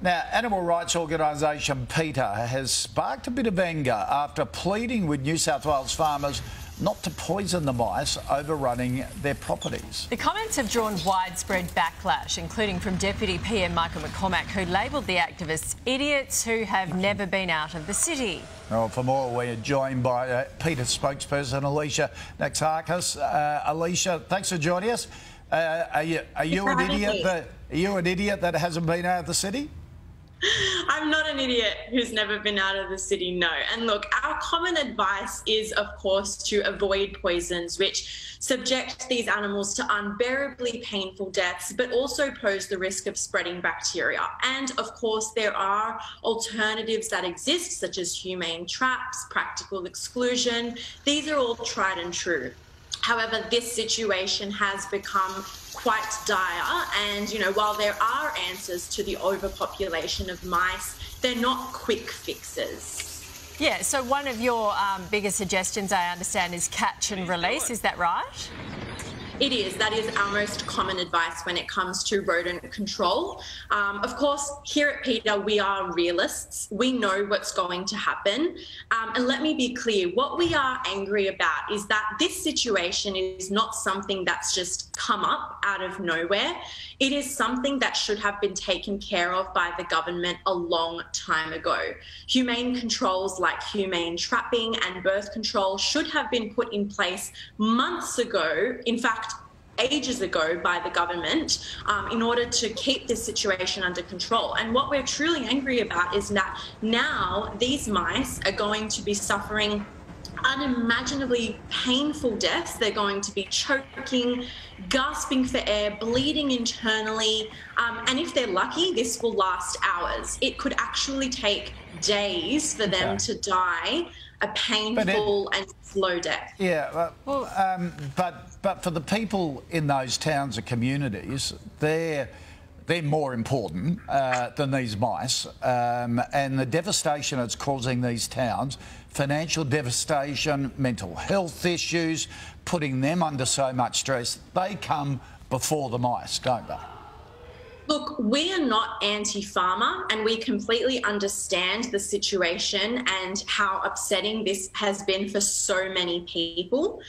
Now, animal rights organisation PETA has sparked a bit of anger after pleading with New South Wales farmers not to poison the mice overrunning their properties. The comments have drawn widespread backlash, including from Deputy PM Michael McCormack, who labelled the activists idiots who have never been out of the city. Well, for more, we're joined by PETA spokesperson Alicia Naxakis. Alicia, thanks for joining us. Are you an idiot that hasn't been out of the city? I'm not an idiot who's never been out of the city, no. And look, our common advice is, of course, to avoid poisons which subject these animals to unbearably painful deaths, but also pose the risk of spreading bacteria. And, of course, there are alternatives that exist, such as humane traps, practical exclusion. These are all tried and true. However, this situation has become quite dire, and while there are answers to the overpopulation of mice, they're not quick fixes. Yeah, so one of your bigger suggestions, I understand, is catch and release. Is that right? It is. That is our most common advice when it comes to rodent control. Of course, here at PETA, we are realists. We know what's going to happen. And let me be clear, what we are angry about is that this situation is not something that's just come up out of nowhere. It is something that should have been taken care of by the government a long time ago. Humane controls like humane trapping and birth control should have been put in place months ago. In fact, ages ago by the government in order to keep this situation under control. And what we're truly angry about is that now these mice are going to be suffering unimaginably painful deaths. They're going to be choking, gasping for air, bleeding internally, and if they're lucky, this will last hours. It could actually take days for them to die a painful and slow death. Yeah, but for the people in those towns and communities, they're more important than these mice, and the devastation it's causing these towns, financial devastation, mental health issues, putting them under so much stress, they come before the mice, don't they? Look, we are not anti-farmer, and we completely understand the situation and how upsetting this has been for so many people.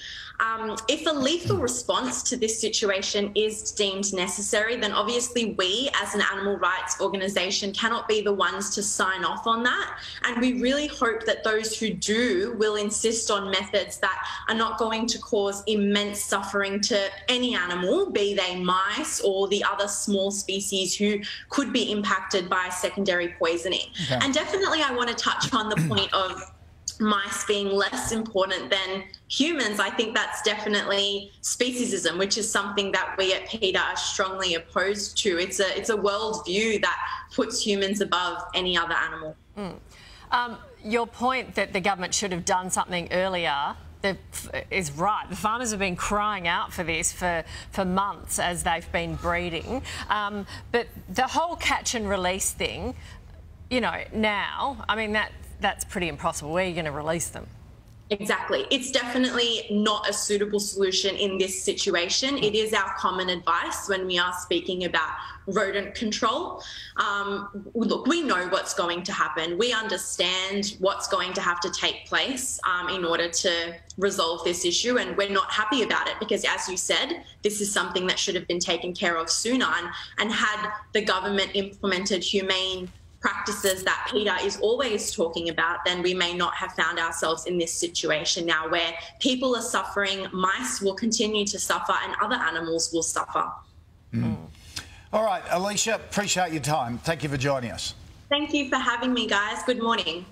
If a lethal response to this situation is deemed necessary, then obviously we, as an animal rights organisation, cannot be the ones to sign off on that. And we really hope that those who do will insist on methods that are not going to cause immense suffering to any animal, be they mice or the other small species who could be impacted by secondary poisoning. Okay. And definitely I want to touch on the point of mice being less important than humans. I think that's definitely speciesism, which is something that we at PETA are strongly opposed to. It's a worldview that puts humans above any other animal. Your point that the government should have done something earlier is right. The farmers have been crying out for this for months as they've been breeding. But the whole catch and release thing, now, I mean, that's pretty impossible. Where are you going to release them? Exactly. It's definitely not a suitable solution in this situation. It is our common advice when we are speaking about rodent control. Look, we know what's going to happen. We understand what's going to have to take place in order to resolve this issue, and we're not happy about it because, as you said, this is something that should have been taken care of sooner. And had the government implemented humane practices that PETA is always talking about, then we may not have found ourselves in this situation now where people are suffering, mice will continue to suffer, and other animals will suffer. All right, Alicia, appreciate your time. Thank you for joining us. Thank you for having me, guys. Good morning.